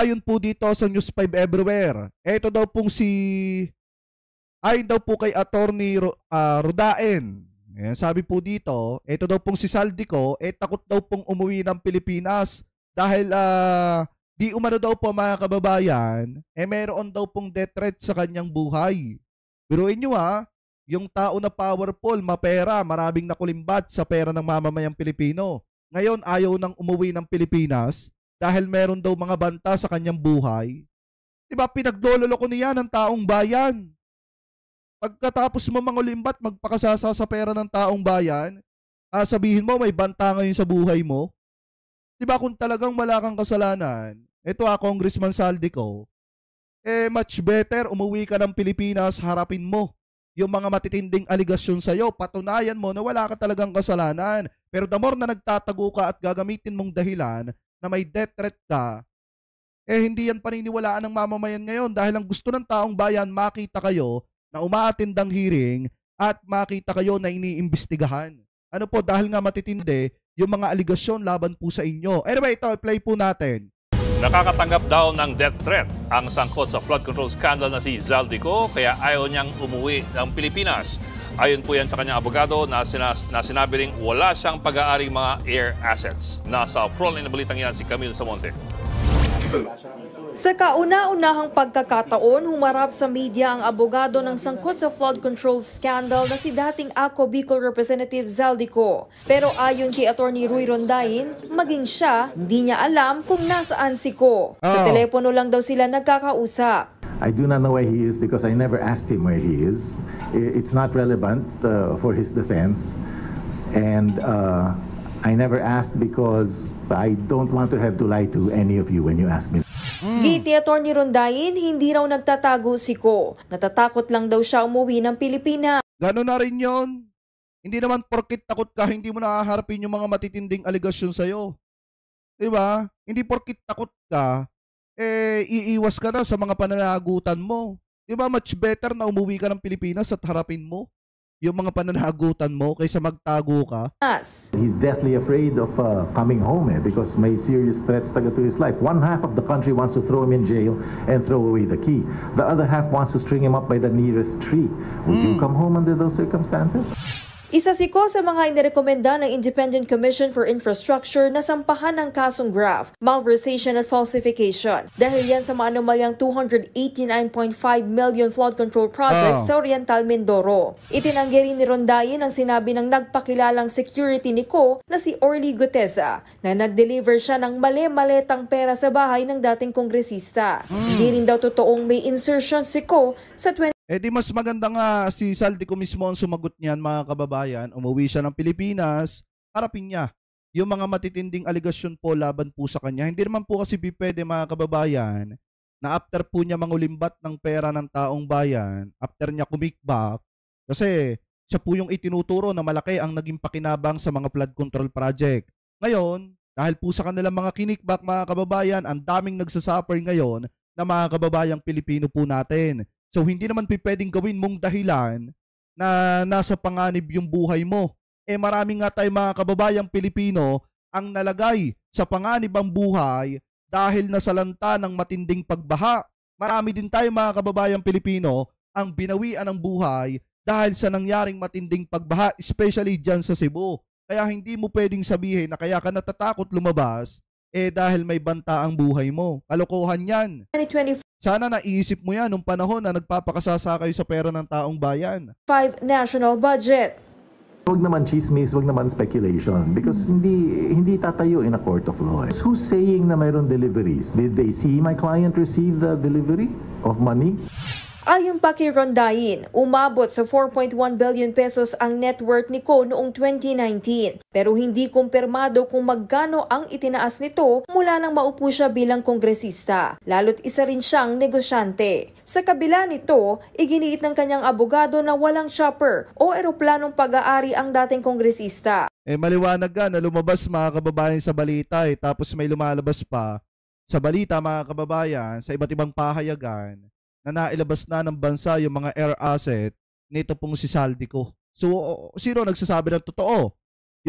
ayon po dito sa News 5 Everywhere, ito daw pong ayon daw po kay Attorney Rodaen. Ayan, sabi po dito, ito daw pong si Saldico, takot daw pong umuwi ng Pilipinas dahil di umano daw po mga kababayan, meron daw pong death threat sa kanyang buhay. Biruin nyo yung tao na powerful, mapera, maraming nakulimbat sa pera ng mamamayang Pilipino. Ngayon ayaw nang umuwi ng Pilipinas dahil meron daw mga banta sa kanyang buhay. Diba pinagdololoko niya ng taong bayan? Pagkatapos mo mangulimbat, magpakasasa sa pera ng taong bayan, sabihin mo may banta ngayon sa buhay mo. Diba kung talagang wala kang kasalanan, ito Congressman Saldico, much better umuwi ka ng Pilipinas, harapin mo yung mga matitinding aligasyon sa'yo, patunayan mo na wala ka talagang kasalanan. Pero the more na nagtatago ka at gagamitin mong dahilan na may death threat ka, hindi yan paniniwalaan ng mamamayan ngayon dahil ang gusto ng taong bayan makita kayo na umaattend ng hearing at makita kayo na iniimbestigahan. Ano po, dahil nga matitindi yung mga aligasyon laban po sa inyo. Anyway, ito, play po natin. Nakakatanggap daw ng death threat ang sangkot sa flood control scandal na si Zaldico kaya ayaw niyang umuwi ng Pilipinas. Ayon po yan sa kanyang abogado na sinabi ring wala siyang pag-aaring mga air assets. Nasa frontline na balitang yan si Camille Samonte. Sa kauna-unahang pagkakataon, humarap sa media ang abogado ng sangkot sa flood control scandal na si dating Ako Bicol Representative Zaldico. Pero ayon kay Attorney Ruy Rondain, maging siya, hindi niya alam kung nasaan si Ko. Sa telepono lang daw sila nagkakausap. I do not know where he is because I never asked him where he is. It's not relevant for his defense. And I never asked because I don't want to have to lie to any of you when you ask me. Giti Attorney Rondain, hindi raw nagtatago si Ko. Natatakot lang daw siya umuwi ng Pilipinas. Gano'n na rin yon. Hindi naman porkit takot ka, hindi mo nakaharapin yung mga matitinding aligasyon sa'yo. Diba? Hindi porkit takot ka, iiwas ka na sa mga pananagutan mo. Diba? Much better na umuwi ka ng Pilipinas at harapin mo yung mga pananagutan mo kaysa magtago ka. He's deathly afraid of coming home because may serious threats to his life. One half of the country wants to throw him in jail and throw away the key. The other half wants to string him up by the nearest tree. Would you come home under those circumstances? Isa si Ko sa mga inirekomenda ng Independent Commission for Infrastructure na sampahan ng kasong graft, malversation at falsification. Dahil yan sa maanomalyang 289.5 million flood control projects sa Oriental Mindoro. Itinanggi rin ni Rondain ang sinabi ng nagpakilalang security ni Ko na si Orly Gutesa na nag-deliver siya ng mali-maletang pera sa bahay ng dating kongresista. Hindi rin daw totoong may insertion si Ko sa di mas maganda nga si Saldico mismo ang sumagot niyan mga kababayan. Umuwi siya ng Pilipinas, harapin niya yung mga matitinding aligasyon po laban po sa kanya. Hindi naman po kasi pwede mga kababayan na after po niya mangulimbat ng pera ng taong bayan, after niya kumikback, kasi siya po yung itinuturo na malaki ang naging pakinabang sa mga flood control project. Ngayon, dahil po sa kanilang mga kinikback mga kababayan, ang daming nagsasuffer ngayon na mga kababayang Pilipino po natin. So hindi naman pwedeng gawin mong dahilan na nasa panganib yung buhay mo. Marami nga tayong mga kababayang Pilipino ang nalagay sa panganib ang buhay dahil nasalanta ng matinding pagbaha. Marami din tayong mga kababayang Pilipino ang binawian ng buhay dahil sa nangyaring matinding pagbaha, especially dyan sa Cebu. Kaya hindi mo pwedeng sabihin na kaya ka natatakot lumabas dahil may banta ang buhay mo. Kalokohan yan. 2024 Sana naisip mo yan nung panahon na nagpapakasasa kayo sa pera ng taong bayan. 5 national budget. Wag naman chismis, wag naman speculation because hindi tatayo in a court of law. Who's saying na mayroon deliveries? Did they see my client receive the delivery of money? Ayon pa kay Rondain, umabot sa 4.1 billion pesos ang net worth ni Ko noong 2019. Pero hindi kumpirmado kung magkano ang itinaas nito mula nang maupo siya bilang kongresista. Lalo't isa rin siyang negosyante. Sa kabila nito, iginiit ng kanyang abogado na walang chopper o eroplanong pag-aari ang dating kongresista. Maliwanag ka na lumabas mga kababayan sa balita tapos may lumalabas pa sa balita mga kababayan sa iba't ibang pahayagan na nailabas na ng bansa yung mga air asset nito pong si Saldico. So, sino nagsasabi ng totoo?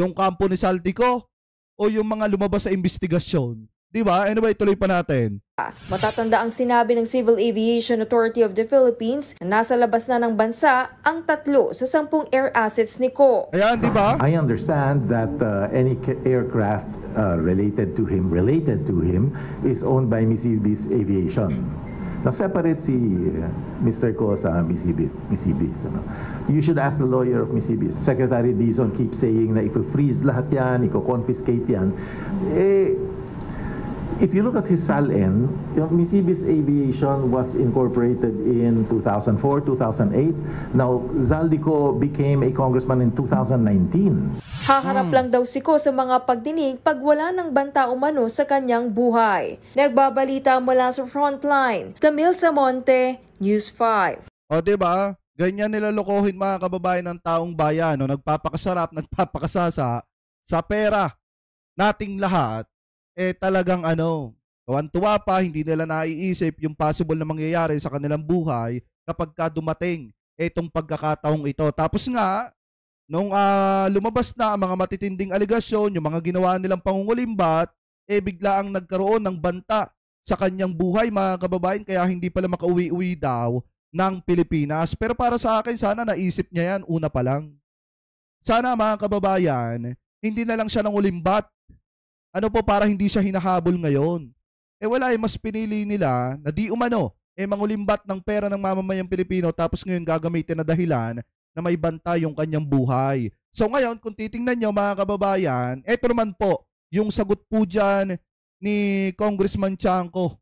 Yung kampo ni Saldico o yung mga lumabas sa investigasyon? Di ba? Anyway, tuloy pa natin. Matatanda ang sinabi ng Civil Aviation Authority of the Philippines na nasa labas na ng bansa ang 3 sa 10 air assets ni Ko. Ayan, di ba? I understand that any aircraft related to him is owned by Mississippi's Aviation. Now separate si Mr. Ko sa Mississippi's. You should ask the lawyer of Mississippi. Secretary Dizon keeps saying na i-freeze lahat yan, i-confiscate yan. If you look at his SALN, Mississippi's Aviation was incorporated in 2004, 2008. Now, Zaldico became a congressman in 2019. Haharap lang daw si Ko sa mga pagdinig pag wala ng banta umano sa kanyang buhay. Nagbabalita mula sa Frontline, Camille Samonte, News 5. O, diba? Ganyan nila lokohin mga kababayan ng taong bayan. No? Nagpapakasarap, nagpapakasasa sa pera nating lahat. Talagang tuwan-tuwa pa, hindi nila naiisip yung possible na mangyayari sa kanilang buhay kapag dumating itong pagkakataong ito. Tapos nga, nung lumabas na ang mga matitinding aligasyon, yung mga ginawa nilang pangungulimbat, bigla ang nagkaroon ng banta sa kanyang buhay mga kababayan, kaya hindi pala makauwi-uwi daw ng Pilipinas. Pero para sa akin, sana naisip niya yan una pa lang. Sana mga kababayan, hindi na lang siya nangulimbat. Para hindi siya hinahabol ngayon. Wala, mas pinili nila na di umano, mangulimbat ng pera ng mamamayang Pilipino tapos ngayon gagamitin na dahilan na may banta yung kanyang buhay. So ngayon, kung titingnan nyo mga kababayan, eto naman po, yung sagot po dyan ni Congressman Tiangco,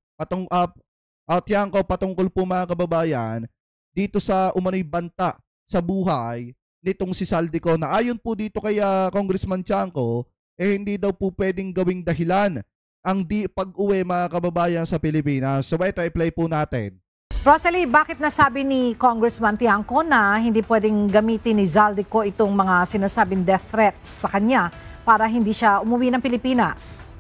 patungkol po mga kababayan, dito sa umano'y banta sa buhay nitong si Zaldico na ayon po dito kay Congressman Tiangco, hindi daw po pwedeng gawing dahilan ang di pag-uwi mga kababayan sa Pilipinas. So ito, i-play po natin. Rosalie, bakit nasabi ni Congressman Tiangco na hindi pwedeng gamitin ni Zaldico itong mga sinasabing death threats sa kanya para hindi siya umuwi ng Pilipinas?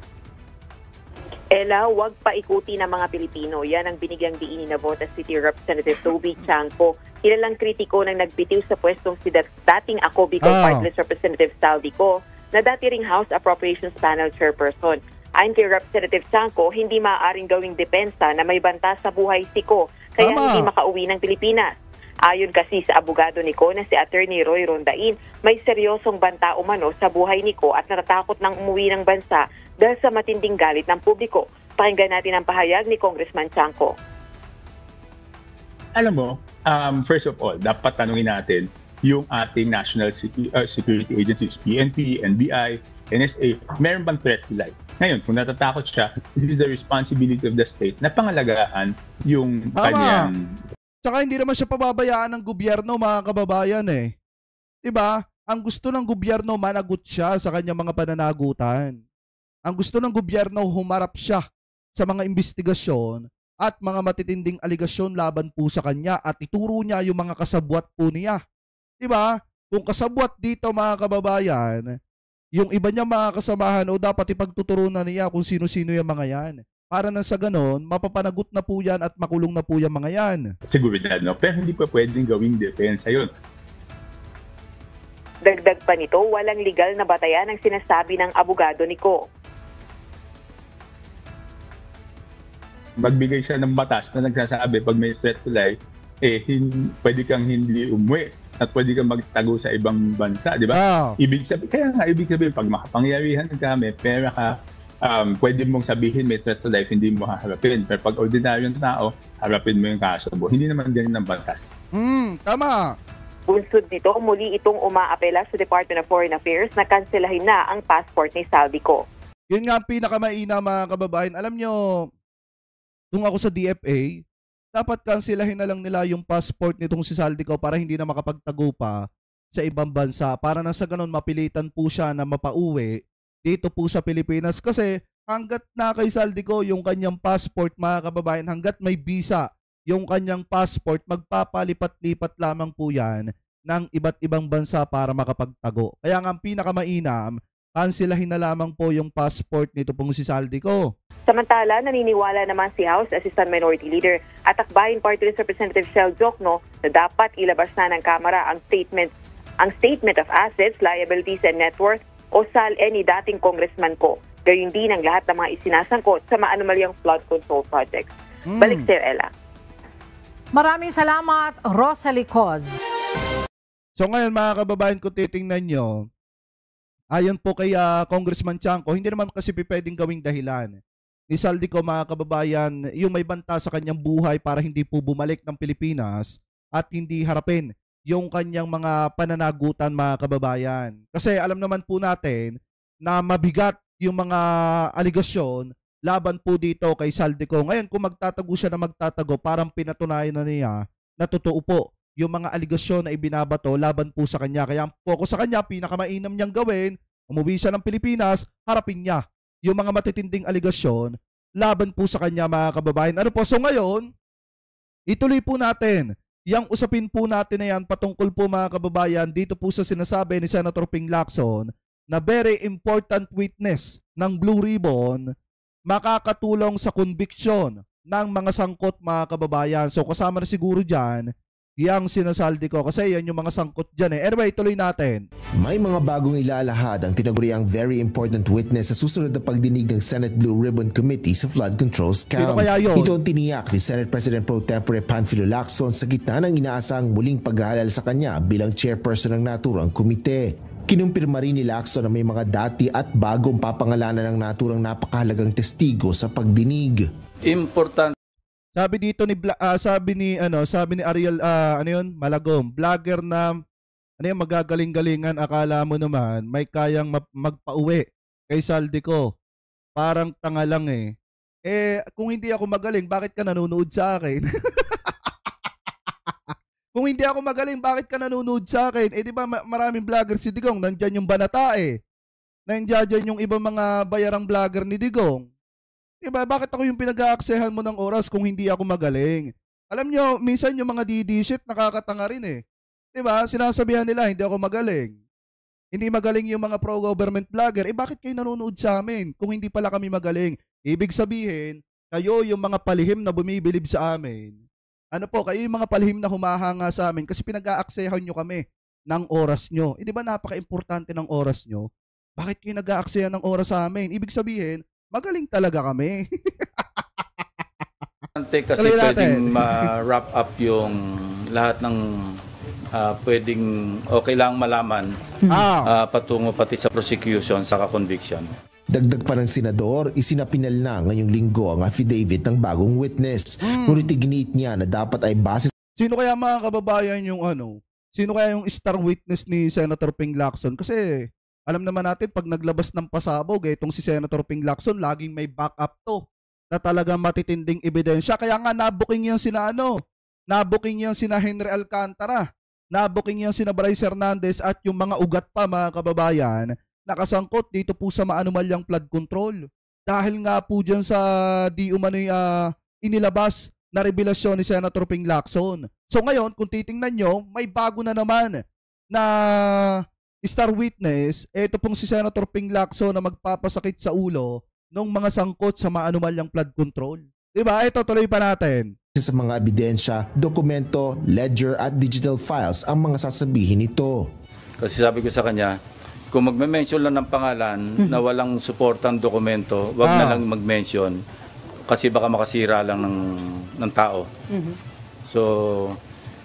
Ella, huwag paikuti ng mga Pilipino. Yan ang binigyang diin na Navotas City Representative Toby Tiangco. Kilalang kritiko ng nagbitiw sa pwestong si dating ako Bicol Partless Representative Zaldico na dati ring House Appropriations Panel Chairperson. Ayon kay Representative Tiangco, hindi maaaring gawing depensa na may banta sa buhay si Ko, kaya hindi makauwi ng Pilipinas. Ayon kasi sa abogado ni Ko na si Attorney Roy Rondain, may seryosong banta umano sa buhay ni Ko at natatakot ng umuwi ng bansa dahil sa matinding galit ng publiko. Pakinggan natin ang pahayag ni Congressman Tiangco. Alam mo, first of all, dapat tanungin natin yung ating national security agencies, PNP, NBI, NSA, meron bang threat to life? Ngayon, kung natatakot siya, it is the responsibility of the state na pangalagaan yung kanyang... Tsaka hindi naman siya pababayaan ng gobyerno, mga kababayan Diba? Ang gusto ng gobyerno, managot siya sa kanyang mga pananagutan. Ang gusto ng gobyerno, humarap siya sa mga investigasyon at mga matitinding aligasyon laban po sa kanya at ituro niya yung mga kasabwat po niya. Diba? Kung kasabwat dito mga kababayan, yung iba niya mga kasamahan o dapat ipagtuturunan niya kung sino-sino yung mga yan. Para nang sa ganon, mapapanagot na po yan at makulong na po yung mga yan. Seguridad, no? Pero hindi pa pwedeng gawing depensa yun. Dagdag pa nito, walang legal na batayan ang sinasabi ng abogado ni Ko. Magbigay siya ng batas na nagsasabi pag may threat to life, pwede kang hindi umuwi at pwede kang magtago sa ibang bansa, di ba? Ibig sabihin, pag makapangyarihan ka, may pera ka, pwede mong sabihin may threat to life, hindi mo haharapin. Pero pag ordinaryong tao, harapin mo yung kaso mo. Hindi naman ganyan ng batas. Tama. Bunsod nito, muli itong umaapela sa Department of Foreign Affairs na kanselahin na ang passport ni Zaldico. Yun nga ang pinakamaina mga kababayan. Alam nyo, nung ako sa DFA, dapat kanselahin na lang nila yung passport nitong si Zaldico para hindi na makapagtago pa sa ibang bansa. Para na sa ganun, mapilitan po siya na mapauwi dito po sa Pilipinas. Kasi hanggat na kay Zaldico yung kanyang passport, mga kababayan, hanggat may visa yung kanyang passport, magpapalipat-lipat lamang po yan ng iba't ibang bansa para makapagtago. Kaya nga ang pinakamainam, kanselahin na lamang po yung passport nito pong si Zaldico. Samantala, naniniwala naman si House Assistant Minority Leader at Akbayan Party List Representative Shel Jokno na dapat ilabas na ng Kamara ang Statement of Assets, Liabilities and Net Worth o SALE ni dating Congressman Ko. gayon din ang lahat ng mga isinasangkot sa maanumalyang flood control projects. Balik sa'yo, Ella. Maraming salamat, Rosalie Coz. So ngayon mga kababayan, kung titingnan nyo, ayon po kay Congressman Chanco, hindi naman kasi pwedeng gawing dahilan ni Zaldico mga kababayan yung may banta sa kanyang buhay para hindi po bumalik ng Pilipinas at hindi harapin yung kanyang mga pananagutan mga kababayan. Kasi alam naman po natin na mabigat yung mga aligasyon laban po dito kay Zaldico. Ngayon kung magtatago siya na magtatago, parang pinatunayan na niya na totoo po yung mga aligasyon na ibinabato laban po sa kanya. Kaya ang focus sa kanya, pinakamainam niyang gawin, umuwi siya ng Pilipinas, harapin niya yung mga matitinding aligasyon laban po sa kanya mga kababayan. Ano po, so ngayon, ituloy po natin yung usapin po natin na yan patungkol po mga kababayan dito po sa sinasabi ni Senator Ping Lacson na very important witness ng Blue Ribbon makakatulong sa conviction ng mga sangkot mga kababayan. So kasama na siguro dyan yang sinasaldi ko kasi yan yung mga sangkot dyan eh. Anyway, tuloy natin. May mga bagong ilalahad ang tinaguriang very important witness sa susunod na pagdinig ng Senate Blue Ribbon Committee sa flood control scam. Ito ang tiniyak ni Senate President Pro Tempore Panfilo Lacson sa gitna ng inaasang muling paghahalal sa kanya bilang chairperson ng naturang komite. Kinumpirma rin ni Lacson na may mga dati at bagong papangalanan ng naturang napakahalagang testigo sa pagdinig. Important. Sabi dito ni sabi ni Ariel Malagom, vlogger na magagaling-galingan, akala mo naman may kayang magpauwi kay Zaldico. Parang tanga lang eh. Kung hindi ako magaling, bakit ka nanonood sa akin? Kung hindi ako magaling, bakit ka nanonood sa akin? Di ba maraming vlogger si Digong, nandiyan yung Banata eh. Nandiyan yung ibang mga bayarang vlogger ni Digong. Diba, bakit ako yung pinag-aaksehan mo ng oras kung hindi ako magaling? Alam nyo, minsan yung mga DD shit nakakatanga rin eh. Diba, sinasabihan nila hindi ako magaling. Hindi magaling yung mga pro-government vlogger. Bakit kayo nanonood sa amin kung hindi pala kami magaling? Ibig sabihin, kayo yung mga palihim na bumibilib sa amin. Ano po, kayo yung mga palihim na humahanga sa amin kasi pinag-aaksehan nyo kami ng oras nyo. Di ba napaka-importante ng oras nyo? Bakit kayo nag-aaksehan ng oras sa amin? Ibig sabihin, magaling talaga kami. Kasi pwedeng ma-wrap up yung lahat ng pwedeng o kailangang malaman patungo pati sa prosecution sa conviction. Dagdag pa ng senador, isinapinal na ngayong linggo ang affidavit ng bagong witness. Ngunit iginiit niya na dapat ay base. Sino kaya mga kababayan yung sino kaya yung star witness ni Senator Ping Lacson? Kasi alam naman natin pag naglabas ng pasabog, itong si Senator Ping Lacson, laging may backup to na talagang matitinding ebidensya. Kaya nga nabuking yan sina nabuking yan sina Henry Alcantara, nabuking yan sina Bryce Hernandez at yung mga ugat pa mga kababayan nakasangkot dito po sa maanumalyang flood control. Dahil nga po dyan sa di umano'y inilabas na revelasyon ni Senator Ping Lacson. So ngayon, kung titingnan nyo, may bago na naman na star witness, ito pong si Senator Ping Lacson na magpapasakit sa ulo ng mga sangkot sa maanumalyang flood control. Diba? Ito, tuloy pa natin. Sa mga ebidensya, dokumento, ledger at digital files ang mga sasabihin nito. Kasi sabi ko sa kanya, kung magme-mention lang ng pangalan na walang suportang dokumento, wag na lang mag-mention kasi baka makasira lang ng tao. So,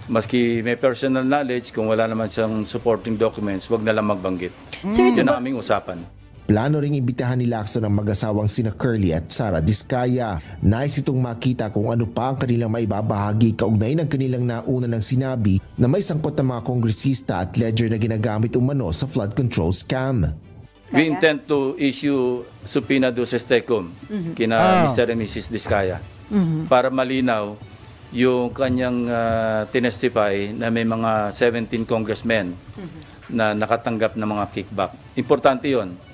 maski may personal knowledge, kung wala naman siyang supporting documents, wag na lang magbanggit. Yun ang aming usapan. Plano ring imbitahan ni Lacson ang mag-asawang sina Curly at Sara Diskaya. Nais itong makita kung ano pa ang kanilang maibabahagi kaugnay ng kanilang nauna ng sinabi na may sangkot ng mga kongresista at ledger na ginagamit umano sa flood control scam. We intend to issue subpoena duces tecum kina Mr. and Mrs. Diskaya para malinaw yung kanyang tinestify na may mga 17 congressmen na nakatanggap ng mga kickback. Importante yon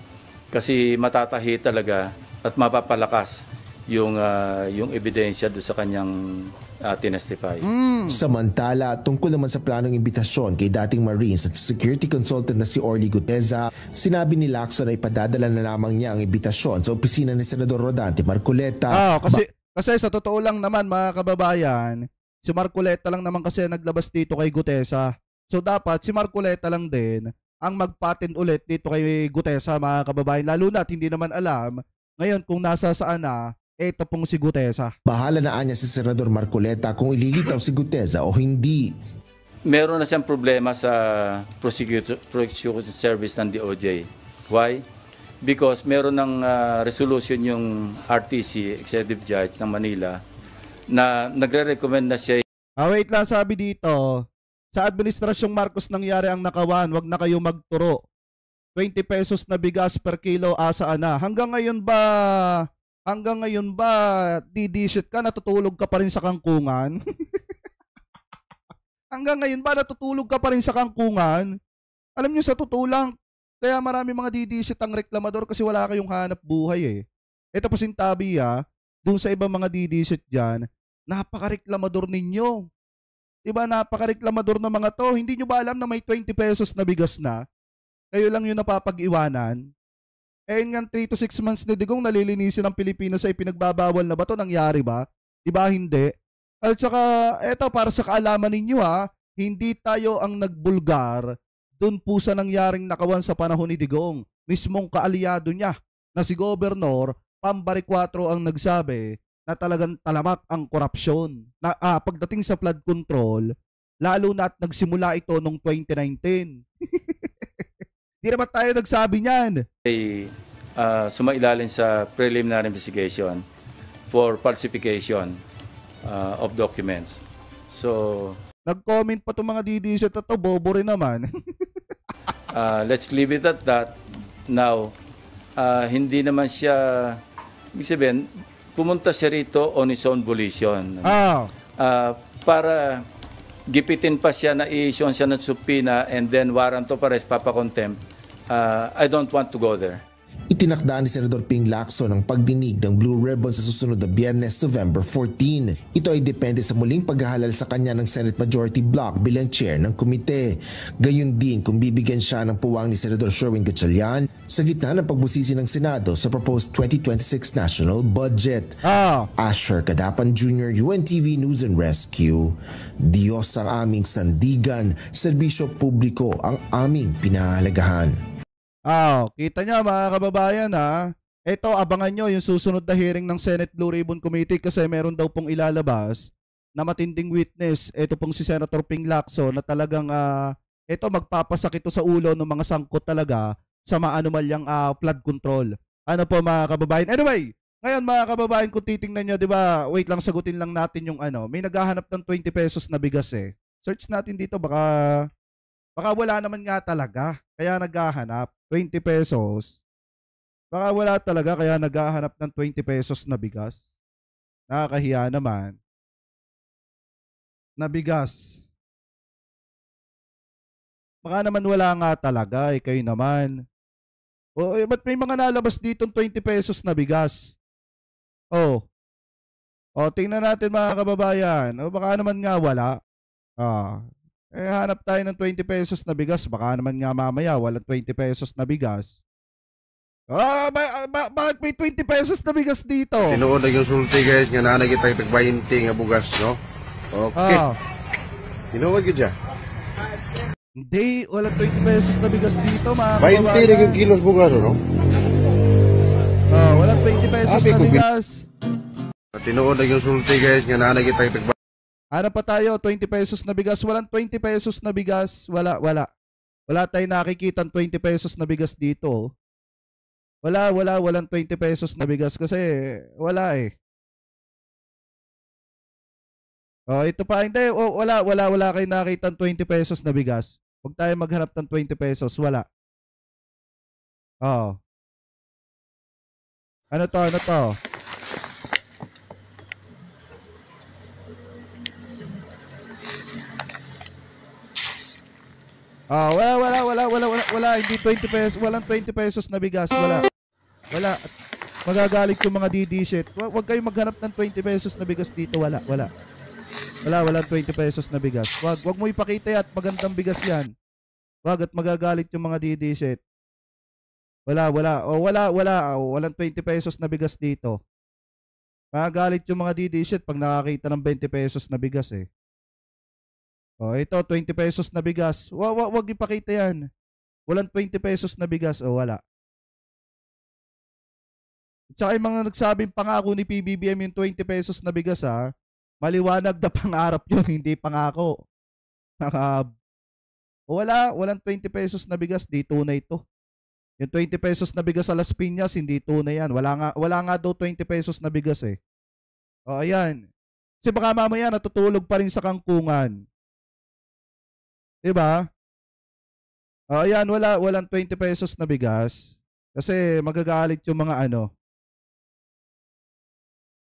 kasi matatahi talaga at mapapalakas yung ebidensya doon sa kanyang tinestify. Samantala, tungkol naman sa planong imbitasyon kay dating Marines at security consultant na si Orly Guteza, sinabi ni Lacson na ipadadala na lamang niya ang imbitasyon sa opisina ni Senador Rodante Marcoleta. Kasi sa totoo lang naman mga kababayan, si Marcoleta lang naman kasi naglabas dito kay Guteza. So dapat si Marcoleta lang din ang magpatent ulit dito kay Gutesa, mga kababayan. Lalo na at hindi naman alam ngayon kung nasa saan na ito pong si Gutesa. Bahala na anya si Senador Marcoleta kung ililitaw si Gutesa o hindi. Meron na siyang problema sa prosecution service ng DOJ. Why? Because meron ng resolution yung RTC, Executive Judge ng Manila, na nagre-recommend na siya. Wait lang, sabi dito, sa Administrasyong Marcos nangyari ang nakawan, wag na kayo magturo. 20 pesos na bigas per kilo, asaan na? Hanggang ngayon ba, didishit ka, natutulog ka pa rin sa kangkungan? Hanggang ngayon ba, natutulog ka pa rin sa kangkungan? Alam nyo, sa totoo lang, kaya marami mga didisit ang reklamador kasi wala kayong hanap buhay eh. Ito po sintabi dun sa ibang mga didisit dyan, napaka-reklamador ninyo. Diba, napaka-reklamador na mga to. Hindi nyo ba alam na may 20 pesos na bigas na? Kayo lang yung napapag-iwanan. Eh yun nga, 3 to 6 months na digong nalilinisin ng Pilipinas ay pinagbabawal na ba to? Nangyari ba? Diba hindi? At saka, eto para sa kaalaman ninyo hindi tayo ang nagbulgar dun po sa nangyaring nakawan sa panahon ni Digong. Mismong kaalyado niya na si Gobernador Pambari 4 ang nagsabi na talagang talamak ang korupsyon. Na pagdating sa flood control, lalo na at nagsimula ito noong 2019. Di naman tayo nagsabi niyan. Sumailalim sa preliminary investigation for falsification of documents. So, nag-comment pa itong mga DDS at ito, bobo rin naman. Let's leave it at that. Now, hindi naman siya, ibig sabihin, pumunta siya rito on his own volition. Para gipitin pa siya na i-issue siya ng subpoena and then warrant of arrest, papakontempt. I don't want to go there. Itinakda ni Senador Ping Lacson ang pagdinig ng Blue Ribbon sa susunod na Biyernes, November 14. Ito ay depende sa muling paghahalal sa kanya ng Senate Majority Bloc bilang chair ng komite. Gayun din kung bibigyan siya ng puwang ni Senador Sherwin Gatchalian sa gitna ng pagbusisi ng Senado sa proposed 2026 national budget. Asher Kadapan Jr., UNTV News and Rescue. Diyos ang aming sandigan, serbisyo publiko ang aming pinahalagahan. Kita nyo mga kababayan Ito, abangan nyo yung susunod na hearing ng Senate Blue Ribbon Committee kasi meron daw pong ilalabas na matinding witness. Ito pong si Senator Ping Lacson na talagang ito magpapasakit ito sa ulo ng mga sangkot talaga sa maanumalyang flood control. Ano po mga kababayan? Anyway, ngayon mga kababayan, kung titingnan nyo, di ba, wait lang, sagutin lang natin yung may naghahanap ng 20 pesos na bigas eh. Search natin dito, baka wala naman nga talaga, kaya naghahanap 20 pesos. Baka wala talaga, kaya naghahanap ng 20 pesos na bigas. Nakakahiya naman. Na bigas. Baka naman wala nga talaga, kayo naman. Ba't may mga nalabas dito 20 pesos na bigas? Tingnan natin mga kababayan. Baka naman nga wala. Hanap tayo ng 20 pesos na bigas. Baka naman nga mamaya walang 20 pesos na bigas. Bakit may 20 pesos na bigas dito? Tinuod na yung sulti guys nga nanay kita tag-20 nga bugas, no? Okay. Tinuod yun siya. Hindi, walang 20 pesos na bigas dito mga kababayan. 20 na yung kilos bugas, no? Walang 20 pesos na bigas. Tinuod na yung sulti guys nga nanay kita tag-20. Ano pa tayo? 20 pesos na bigas. Walang 20 pesos na bigas. Wala. Wala tayong nakikita 20 pesos na bigas dito. Walang 20 pesos na bigas kasi wala eh. Ito pa. Hindi. Wala kayong nakikita 20 pesos na bigas. Huwag tayo maghanap ng 20 pesos. Wala. Ano to? Wala, hindi 20 pesos, walang 20 pesos na bigas, wala. Magagalit yung mga DD-shit. Huwag kayong maghanap ng 20 pesos na bigas dito, wala. Walang 20 pesos na bigas. Huwag mo ipakita at magandang bigas yan. Huwag at magagalit yung mga DD-shit. Walang 20 pesos na bigas dito. Magagalit yung mga DD-shit pag nakakita ng 20 pesos na bigas eh. Ito, 20 pesos na bigas. Wag ipakita yan. Walang 20 pesos na bigas o wala. At saka yung mga nagsabing pangako ni PBBM yung 20 pesos na bigas maliwanag na pangarap yun, hindi pangako. Walang 20 pesos na bigas, di tunay ito. Yung 20 pesos na bigas sa Las Piñas, hindi tunay yan. Wala nga daw 20 pesos na bigas eh. O ayan. Kasi baka mamaya natutulog pa rin sa kangkungan. Diba? O ayan, walang 20 pesos na bigas. Kasi magagalit yung mga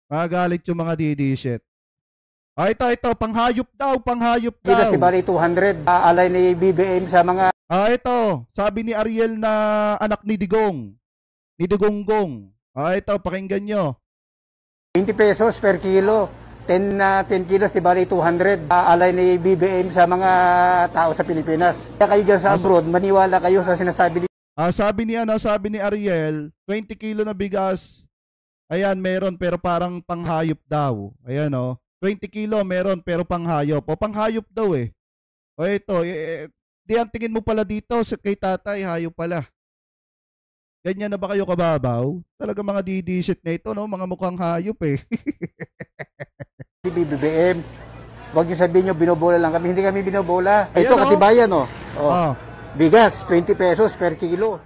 magagalit yung mga didishit. Ito, panghayop daw. Dito si Bali 200, alay ni BBM sa mga... Ito, sabi ni Ariel na anak ni Digong. Ni Digonggong. Ito, pakinggan nyo. 20 pesos per kilo. 10 kilos, di Bali 200. Alay ni BBM sa mga tao sa Pilipinas. Kaya kayo dyan sa abroad, maniwala kayo sa sinasabi ni... Sabi ni Ariel, 20 kilo na bigas. Ayan, meron pero parang panghayop daw. Ayan 20 kilo meron pero panghayop. O panghayop daw eh. O ito, di ang tingin mo pala dito kay tatay, hayop pala. Ganyan na ba kayo kababaw? Talaga mga didishit na ito, mga mukhang hayop eh. BBM, huwag niyo sabihin nyo, binobola lang kami. Hindi kami binobola. Ito, katibayan bigas, 20 pesos per kilo.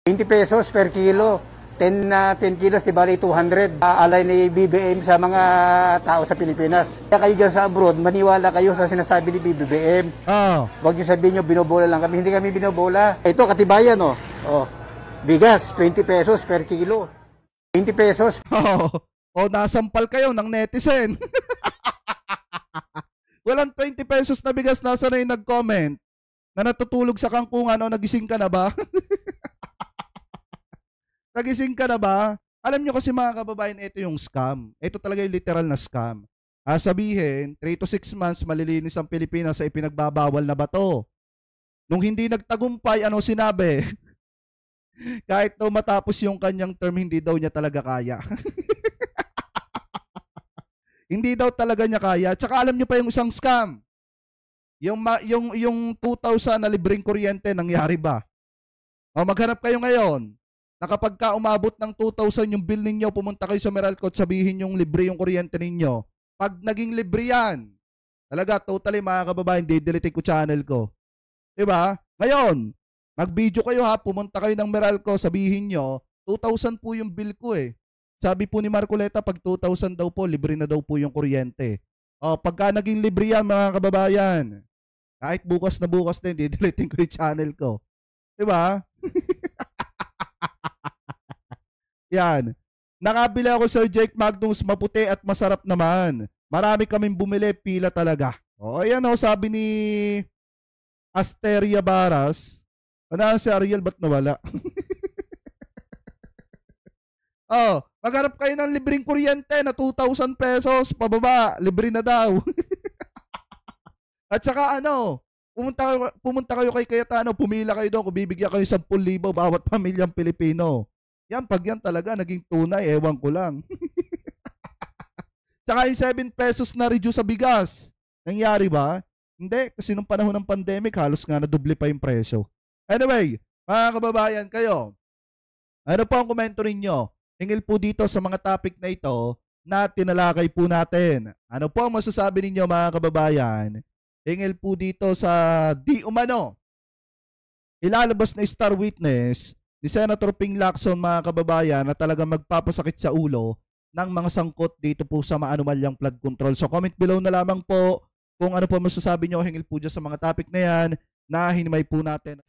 20 pesos per kilo. 10 kilos, di Bali 200. Alay ni BBM sa mga tao sa Pilipinas. Kaya kayo dyan sa abroad, maniwala kayo sa sinasabi ni BBM. Huwag niyo sabihin nyo, binobola lang kami. Hindi kami binobola. Ito, katibayan bigas, 20 pesos per kilo. 20 pesos. Nasampal kayo ng netizen. Walang 20 pesos na bigas, nasa na yung nag-comment na natutulog sa kangkungan o nagising ka na ba? Nagising ka na ba? Alam nyo kasi mga kababayan, ito yung scam. Ito talaga yung literal na scam. Sabihin, 3 to 6 months malilinis ang Pilipinas sa ipinagbabawal na bato. Nung hindi nagtagumpay, ano sinabi? Kahit daw matapos yung kanyang term, hindi daw niya talaga kaya. Hindi daw talaga niya kaya. Tsaka alam nyo pa yung isang scam. Yung 2,000 na libreng kuryente, nangyari ba? Maghanap kayo ngayon. Na kapag ka umabot ng 2,000 yung bill ninyo, pumunta kayo sa Meralco at sabihin yung libre yung kuryente ninyo. Pag naging libre yan, talaga totally mga kababayan, didelete ko channel ko. Diba? Ngayon, mag-video kayo pumunta kayo ng Meralco, sabihin nyo, 2,000 po yung bill ko eh. Sabi po ni Marcoleta, pag 2,000 daw po, libre na daw po yung kuryente. Pagka naging libre yan mga kababayan, kahit bukas na bukas din, didelete ko yung channel ko. Diba? Yan. Nakabili ako Sir Jake Magnus, maputi at masarap naman. Marami kaming bumili, pila talaga. Ayan sabi ni Asteria Baras. Ano si Ariel, ba't nawala? Maghanap kayo ng libreng kuryente na 2,000 pesos, pababa, libre na daw. At saka pumunta kayo kay Cayetano, pumila kayo doon, kung bibigyan kayo 10,000 bawat pamilyang Pilipino. Pag yan talaga naging tunay, ewan ko lang. Tsaka yung 7 pesos na reduce sa bigas. Nangyari ba? Hindi, kasi nung panahon ng pandemic, halos nga nadoble pa yung presyo. Anyway, mga kababayan kayo, ano po ang komento ninyo? Hingil po dito sa mga topic na ito na tinalakay po natin. Ano po ang masasabi ninyo mga kababayan? Hingil po dito sa di umano ilalabas na star witness ni Senator Ping Lacson mga kababayan na talagang magpapasakit sa ulo ng mga sangkot dito po sa maanumalyang flood control. So comment below na lamang po kung ano po masasabi nyo, hingil po dyan sa mga topic na yan na hinimay po natin.